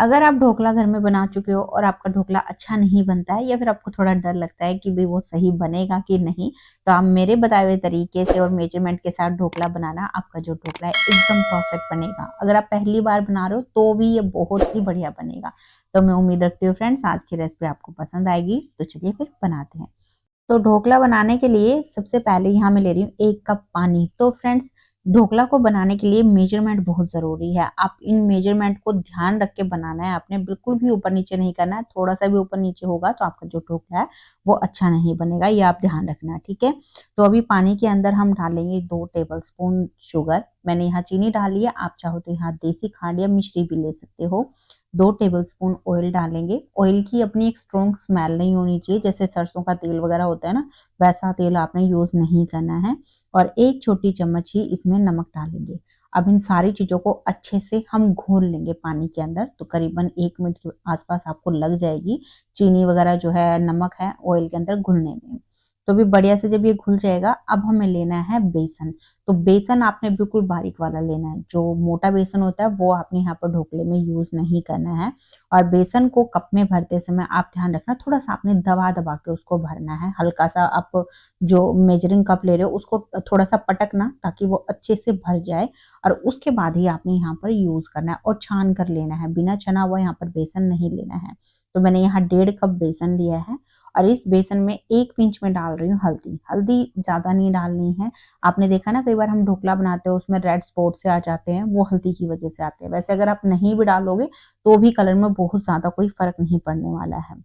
अगर आप ढोकला घर में बना चुके हो और आपका ढोकला अच्छा नहीं बनता है या फिर आपको थोड़ा डर लगता है कि भाई वो सही बनेगा कि नहीं, तो आप मेरे बताए हुए तरीके से और मेजरमेंट के साथ ढोकला बनाना, आपका जो ढोकला है एकदम परफेक्ट बनेगा। अगर आप पहली बार बना रहे हो तो भी ये बहुत ही बढ़िया बनेगा। तो मैं उम्मीद रखती हूँ फ्रेंड्स आज की रेसिपी आपको पसंद आएगी। तो चलिए फिर बनाते हैं। तो ढोकला बनाने के लिए सबसे पहले यहाँ मैं ले रही हूँ 1 कप पानी। तो फ्रेंड्स ढोकला को बनाने के लिए मेजरमेंट बहुत ज़रूरी है। आप इन मेजरमेंट को ध्यान रख के बनाना है आपने, बिल्कुल भी ऊपर-नीचे नहीं करना है। थोड़ा-सा भी ऊपर-नीचे होगा तो आपका जो ढोकला है वो अच्छा नहीं बनेगा, ये आप ध्यान रखना, ठीक है? तो अभी पानी के अंदर हम डालेंगे 2 टेबलस्पून शुगर। मैंने यहाँ चीनी डाली है, आप चाहो तो यहाँ देसी खांड या मिश्री भी ले सकते हो। 2 टेबलस्पून ऑयल डालेंगे। ऑयल की अपनी एक स्ट्रॉन्ग स्मेल नहीं होनी चाहिए, जैसे सरसों का तेल वगैरह होता है ना, वैसा तेल आपने यूज़ नहीं करना है। और 1 छोटी चम्मच ही इसमें नमक डालेंगे। अब इन सारी चीज़ों को अच्छे से हम घोल लेंगे पानी के अंदर, तो करीबन 1 मिनट के आसपास आपको लग जाएगी चीनी वगैरह जो है, नमक है ऑयल के अंदर घुलने में। तो भी बढ़िया से जब ये घुल जाएगा, अब हमें लेना है बेसन। तो बेसन आपने बिल्कुल बारीक वाला लेना है, जो मोटा बेसन होता है वो आपने यहाँ पर ढोकले में यूज़ नहीं करना है। और बेसन को कप में भरते समय आप ध्यान रखना, थोड़ा-सा आपने दबा-दबा के उसको भरना है। हल्का-सा आप जो मेजरिंग कप ले रहे हो उसको थोड़ा-सा पटकना ताकि वो अच्छे से भर जाए, और उसके बाद ही आपने यहाँ पर यूज़ करना है और छान कर लेना है। बिना छना हुआ यहाँ पर बेसन नहीं लेना है। तो मैंने यहाँ 1.5 कप बेसन लिया है और इस बेसन में 1 पिंच में डाल रही हूँ हल्दी। हल्दी ज़्यादा नहीं डालनी है। आपने देखा ना, कई बार हम ढोकला बनाते हैं उसमें रेड स्पॉट से आ जाते हैं, वो हल्दी की वजह से आते हैं। वैसे अगर आप नहीं भी डालोगे तो भी कलर में बहुत ज़्यादा कोई फ़र्क नहीं पड़ने वाला है।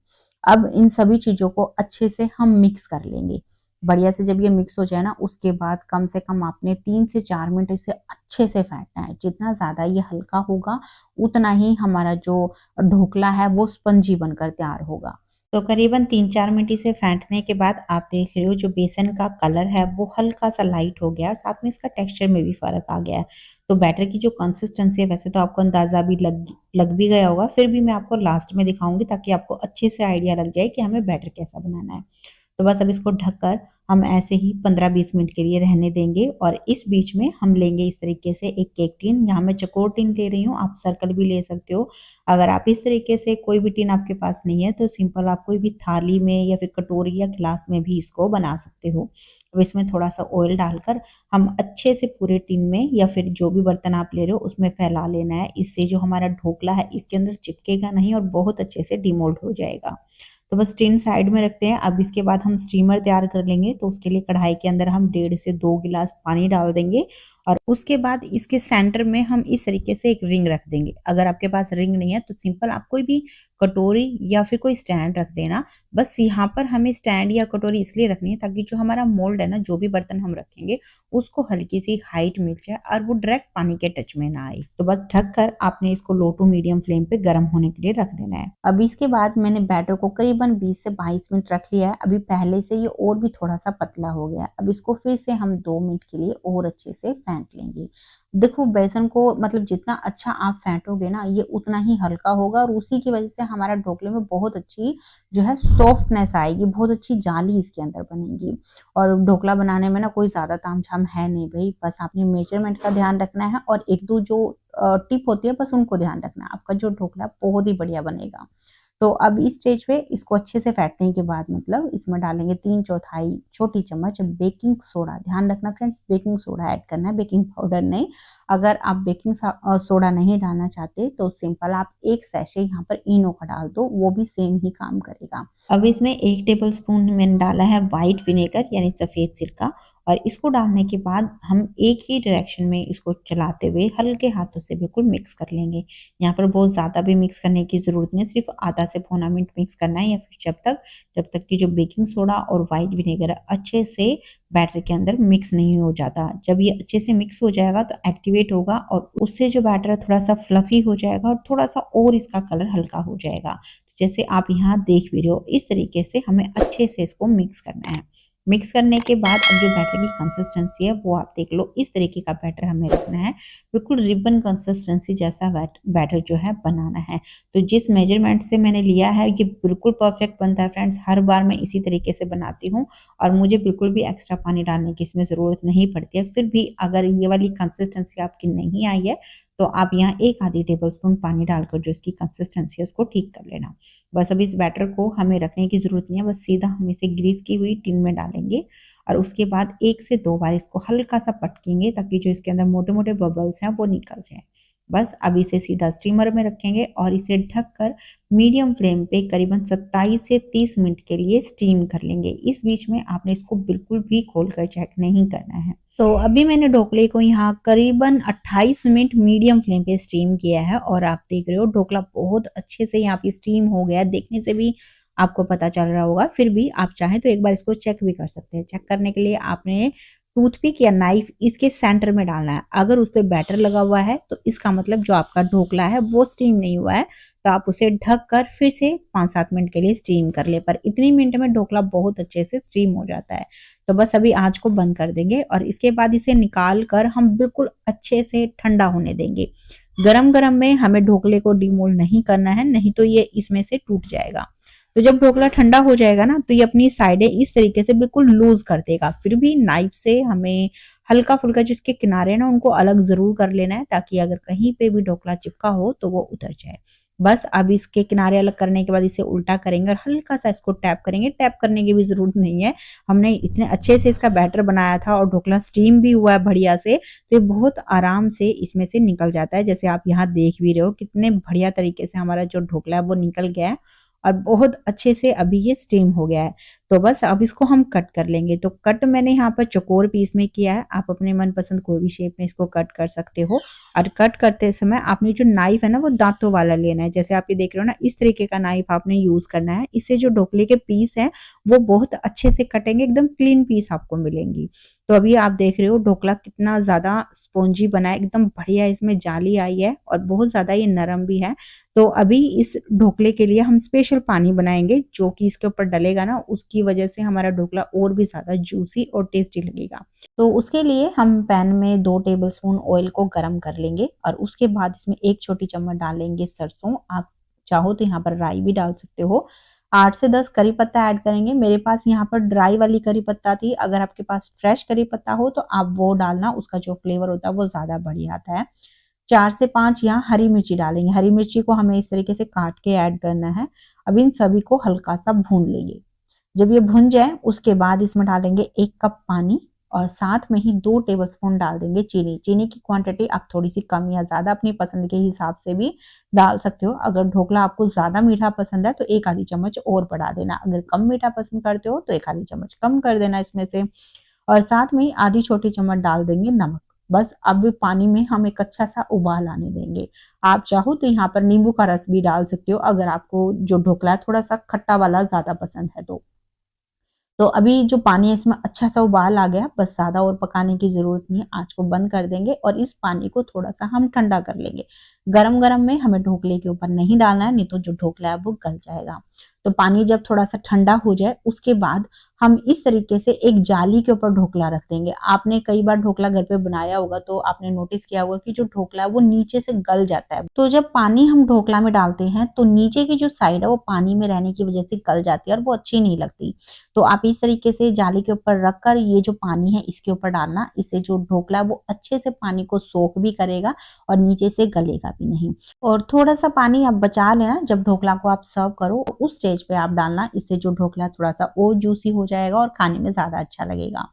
अब इन सभी चीज़ों को अच्छे से हम मिक्स कर लेंगे। बढ़िया से जब ये मिक्स हो जाए ना, उसके बाद कम से कम आपने 3 से 4 मिनट इसे अच्छे से फेंटना है। जितना ज़्यादा ये हल्का होगा, उतना ही हमारा जो ढोकला है वो स्पंजी बनकर तैयार होगा। तो करीबन 3-4 मिनट इसे फेंटने के बाद आप देख रहे हो जो बेसन का कलर है वो हल्का-सा लाइट हो गया है और साथ में इसका टेक्सचर में भी फ़र्क आ गया है। तो बैटर की जो कंसिस्टेंसी है, वैसे तो आपको अंदाज़ा भी लग भी गया होगा, फिर भी मैं आपको लास्ट में दिखाऊँगी ताकि आपको अच्छे से आइडिया लग जाए कि हमें बैटर कैसा बनाना है। तो बस अब इसको ढककर हम ऐसे ही 15-20 मिनट के लिए रहने देंगे, और इस बीच में हम लेंगे इस तरीके से एक केक टिन। यहाँ मैं चौकोर टिन ले रही हूँ, आप सर्कल भी ले सकते हो। अगर आप इस तरीके से कोई भी टिन आपके पास नहीं है तो सिंपल आप कोई भी थाली में या फिर कटोरी या गिलास में भी इसको बना सकते हो। अब इसमें थोड़ा-सा ऑयल डालकर हम अच्छे से पूरे टिन में या फिर जो भी बर्तन आप ले रहे हो उसमें फैला लेना है। इससे जो हमारा ढोकला है इसके अंदर चिपकेगा नहीं और बहुत अच्छे से डिमोल्ड हो जाएगा। तो बस टिन साइड में रखते हैं। अब इसके बाद हम स्टीमर तैयार कर लेंगे। तो उसके लिए कढ़ाई के अंदर हम 1.5 से 2 गिलास पानी डाल देंगे और उसके बाद इसके सेंटर में हम इस तरीके से एक रिंग रख देंगे। अगर आपके पास रिंग नहीं है तो सिंपल आप कोई भी कटोरी या फिर कोई स्टैंड रख देना। बस यहाँ पर हमें स्टैंड या कटोरी इसलिए रखनी है ताकि जो हमारा मोल्ड है ना, जो भी बर्तन हम रखेंगे उसको हल्की सी हाइट मिल जाए और वो डायरेक्ट पानी के टच में ना आए। तो बस ढककर आपने इसको लो टू मीडियम फ्लेम पे गर्म होने के लिए रख देना है। अब इसके बाद मैंने बैटर को करीबन 20 से 22 मिनट रख लिया है। अभी पहले से ये और भी थोड़ा सा पतला हो गया है। अब इसको फिर से हम 2 मिनट के लिए और अच्छे से फेंट लेंगे। देखो बेसन को मतलब जितना अच्छा आप फेंटोगे ना, ये उतना ही हल्का होगा और उसी की वजह से हमारा ढोकले में बहुत अच्छी जो है सॉफ्टनेस आएगी, बहुत अच्छी जाली इसके अंदर बनेगी। और ढोकला बनाने में ना कोई ज़्यादा तामझाम है नहीं भई, बस आपने मेजरमेंट का ध्यान रखना है और 1-2 जो टिप होती है बस उनको ध्यान रखना है। आपका जो ढोकला बहुत ही बढ़िया बनेगा। तो अब इस स्टेज पे इसको अच्छे से फेंटने के बाद मतलब इसमें डालेंगे 3/4 छोटी चम्मच बेकिंग सोडा। ध्यान रखना फ्रेंड्स, बेकिंग सोडा ऐड करना है, बेकिंग पाउडर नहीं। अगर आप बेकिंग सोडा नहीं डालना चाहते तो सिंपल आप 1 सैशे यहाँ पर इनो का डाल दो, वो भी सेम ही काम करेगा। अब इसमें 1 टेबलस्पून मैंने डाला है व्हाइट विनेगर यानी सफ़ेद सिरका, और इसको डालने के बाद हम एक ही डायरेक्शन में इसको चलाते हुए हल्के हाथों से बिल्कुल मिक्स कर लेंगे। यहाँ पर बहुत ज़्यादा भी मिक्स करने की ज़रूरत नहीं है, सिर्फ आधा से पौना मिनट मिक्स करना है या फिर जब तक कि जो बेकिंग सोडा और व्हाइट विनेगर अच्छे से बैटर के अंदर मिक्स नहीं हो जाता। जब ये अच्छे से मिक्स हो जाएगा तो एक्टिवेट होगा और उससे जो बैटर है थोड़ा सा फ्लफी हो जाएगा और थोड़ा सा और इसका कलर हल्का हो जाएगा। जैसे आप यहाँ देख भी रहे हो, इस तरीके से हमें अच्छे से इसको मिक्स करना है। मिक्स करने के बाद अब जो बैटर की कंसिस्टेंसी है वो आप देख लो, इस तरीके का बैटर हमें रखना है। बिल्कुल रिबन कंसिस्टेंसी जैसा बैटर जो है बनाना है। तो जिस मेजरमेंट से मैंने लिया है ये बिल्कुल परफेक्ट बनता है फ्रेंड्स। हर बार मैं इसी तरीके से बनाती हूँ और मुझे बिल्कुल भी एक्स्ट्रा पानी डालने की इसमें ज़रूरत नहीं पड़ती है। फिर भी अगर ये वाली कंसिस्टेंसी आपकी नहीं आई है तो आप यहाँ एक आधी टेबलस्पून पानी डालकर जो इसकी कंसिस्टेंसी है उसको ठीक कर लेना। बस अब इस बैटर को हमें रखने की ज़रूरत नहीं है, बस सीधा हम इसे ग्रीस की हुई टिन में डालेंगे और उसके बाद 1 से 2 बार इसको हल्का सा पटकेंगे ताकि जो इसके अंदर मोटे-मोटे बबल्स हैं वो निकल जाएँ। बस अब इसे सीधा स्टीमर में रखेंगे और इसे ढककर मीडियम फ्लेम पे करीबन 27 से 30 मिनट के लिए स्टीम कर लेंगे। इस बीच में आपने इसको बिल्कुल भी खोलकर चेक नहीं करना है। तो अभी मैंने ढोकले को यहाँ करीबन 28 मिनट मीडियम फ्लेम पे स्टीम किया है और आप देख रहे हो ढोकला बहुत अच्छे से यहाँ पे स्टीम हो गया है। देखने से भी आपको पता चल रहा होगा, फिर भी आप चाहें तो एक बार इसको चेक भी कर सकते हैं। चेक करने के लिए आपने टूथपिक या नाइफ इसके सेंटर में डालना है। अगर उस पे बैटर लगा हुआ है तो इसका मतलब जो आपका ढोकला है वो स्टीम नहीं हुआ है, तो आप उसे ढक कर फिर से 5-7 मिनट के लिए स्टीम कर ले। पर इतनी मिनट में ढोकला बहुत अच्छे से स्टीम हो जाता है। तो बस अभी आंच को बंद कर देंगे और इसके बाद इसे निकाल कर हम बिल्कुल अच्छे से ठंडा होने देंगे। गरम गरम में हमें ढोकले को डिमोल्ड नहीं करना है, नहीं तो ये इसमें से टूट जाएगा। तो जब ढोकला ठंडा हो जाएगा ना तो ये अपनी साइडें इस तरीके से बिल्कुल लूज कर देगा। फिर भी नाइफ से हमें हल्का फुल्का जो इसके किनारे हैं ना उनको अलग जरूर कर लेना है, ताकि अगर कहीं पे भी ढोकला चिपका हो तो वो उतर जाए। बस अब इसके किनारे अलग करने के बाद इसे उल्टा करेंगे और हल्का सा इसको टैप करेंगे। टैप करने की भी जरूरत नहीं है, हमने इतने अच्छे से इसका बैटर बनाया था और ढोकला स्टीम भी हुआ है बढ़िया से, तो ये बहुत आराम से इसमें से निकल जाता है। जैसे आप यहाँ देख भी रहे हो कितने बढ़िया तरीके से हमारा जो ढोकला है वो निकल गया है और बहुत अच्छे से अभी ये स्टीम हो गया है। तो बस अब इसको हम कट कर लेंगे। तो कट मैंने यहाँ पर चौकोर पीस में किया है, आप अपने मनपसंद कोई भी शेप में इसको कट कर सकते हो। और कट करते समय आपने जो नाइफ है ना वो दांतों वाला लेना है। जैसे आप ये देख रहे हो ना, इस तरीके का नाइफ आपने यूज करना है। इससे जो ढोकले के पीस है वो बहुत अच्छे से कटेंगे, एकदम क्लीन पीस आपको मिलेंगी। तो अभी आप देख रहे हो ढोकला कितना ज्यादा स्पॉन्जी बना है, एकदम बढ़िया इसमें जाली आई है और बहुत ज्यादा ये नरम भी है। तो अभी इस ढोकले के लिए हम स्पेशल पानी बनाएंगे जो कि इसके ऊपर डलेगा ना, उसकी वजह से हमारा ढोकला और भी ज्यादा जूसी और टेस्टी लगेगा। तो उसके लिए हम पैन में 2 टेबलस्पून ऑयल को गरम कर लेंगे और उसके बाद इसमें 1 छोटी चम्मच डालेंगे सरसों। आप चाहो तो यहाँ पर राई भी डाल सकते हो। 8 से 10 करी पत्ता ऐड करेंगे। मेरे पास यहाँ पर ड्राई वाली करी पत्ता थी, अगर आपके पास फ्रेश करी पत्ता हो तो आप वो डालना, उसका जो फ्लेवर होता है वो ज्यादा बढ़िया आता है। 4 से 5 यहाँ हरी मिर्ची डालेंगे। हरी मिर्ची को हमें इस तरीके से काट के ऐड करना है। अब इन सभी को हल्का सा भून लेंगे। जब ये भुन जाए उसके बाद इसमें डालेंगे 1 कप पानी और साथ में ही 2 टेबलस्पून डाल देंगे चीनी। चीनी की क्वांटिटी आप थोड़ी सी कम या ज्यादा अपनी पसंद के हिसाब से भी डाल सकते हो। अगर ढोकला आपको ज्यादा मीठा पसंद है तो 1 आधी चम्मच और बढ़ा देना, अगर कम मीठा पसंद करते हो तो 1 आधी चम्मच कम कर देना इसमें से। और साथ में ही आधी छोटी चम्मच डाल देंगे नमक। बस अब पानी में हम एक अच्छा सा उबाल आने देंगे। आप चाहो तो यहाँ पर नींबू का रस भी डाल सकते हो, अगर आपको जो ढोकला है थोड़ा सा खट्टा वाला ज्यादा पसंद है तो अभी जो पानी है इसमें अच्छा सा उबाल आ गया, बस ज्यादा और पकाने की जरूरत नहीं है। आंच को बंद कर देंगे और इस पानी को थोड़ा सा हम ठंडा कर लेंगे। गरम गरम में हमें ढोकले के ऊपर नहीं डालना है, नहीं तो जो ढोकला है वो गल जाएगा। तो पानी जब थोड़ा सा ठंडा हो जाए उसके बाद हम इस तरीके से एक जाली के ऊपर ढोकला रख देंगे। आपने कई बार ढोकला घर पे बनाया होगा तो आपने नोटिस किया होगा कि जो ढोकला है वो नीचे से गल जाता है। तो जब पानी हम ढोकला में डालते हैं तो नीचे की जो साइड है वो पानी में रहने की वजह से गल जाती है और वो अच्छी नहीं लगती। तो आप इस तरीके से जाली के ऊपर रखकर ये जो पानी है इसके ऊपर डालना, इससे जो ढोकला है वो अच्छे से पानी को सोख भी करेगा और नीचे से गलेगा भी नहीं। और थोड़ा सा पानी आप बचा लेना, जब ढोकला को आप सर्व करो उस स्टेज पे आप डालना, इससे जो ढोकला थोड़ा सा और जूसी हो जाएगा और खाने में ज्यादा अच्छा लगेगा।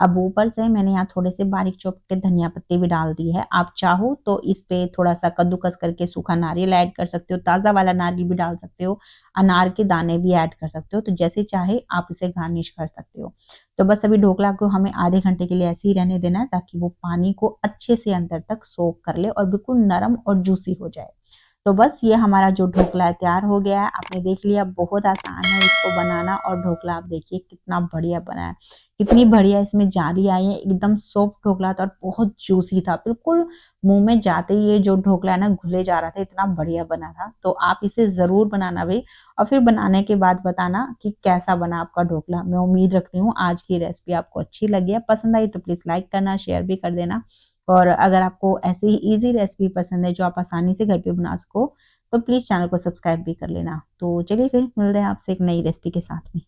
अब ऊपर से मैंने यहाँ थोड़े से बारीक चॉप के धनिया पत्ते भी डाल दी है। आप चाहो तो इस पे थोड़ा सा कद्दूकस करके सूखा नारियल ऐड कर सकते हो, ताजा वाला नारियल भी डाल सकते हो, अनार के दाने भी ऐड कर सकते हो। तो जैसे चाहे आप इसे गार्निश कर सकते हो। तो बस अभी ढोकला को हमें आधे घंटे के लिए ऐसे ही रहने देना है ताकि वो पानी को अच्छे से अंदर तक सोख कर ले और बिल्कुल नरम और जूसी हो जाए। तो बस ये हमारा जो ढोकला है तैयार हो गया है। आपने देख लिया, बहुत आसान है इसको बनाना। और ढोकला आप देखिए कितना बढ़िया बना है, कितनी बढ़िया इसमें जाली आई है, एकदम सॉफ्ट ढोकला था और बहुत जूसी था, बिल्कुल मुंह में जाते ही ये जो ढोकला है ना घुले जा रहा था, इतना बढ़िया बना था। तो आप इसे जरूर बनाना भाई, और फिर बनाने के बाद बताना कि कैसा बना आपका ढोकला। मैं उम्मीद रखती हूँ आज की रेसिपी आपको अच्छी लगी है। पसंद आई तो प्लीज लाइक करना, शेयर भी कर देना। और अगर आपको ऐसी ही इजी रेसिपी पसंद है जो आप आसानी से घर पे बना सको तो प्लीज चैनल को सब्सक्राइब भी कर लेना। तो चलिए फिर मिलते हैं आपसे एक नई रेसिपी के साथ में।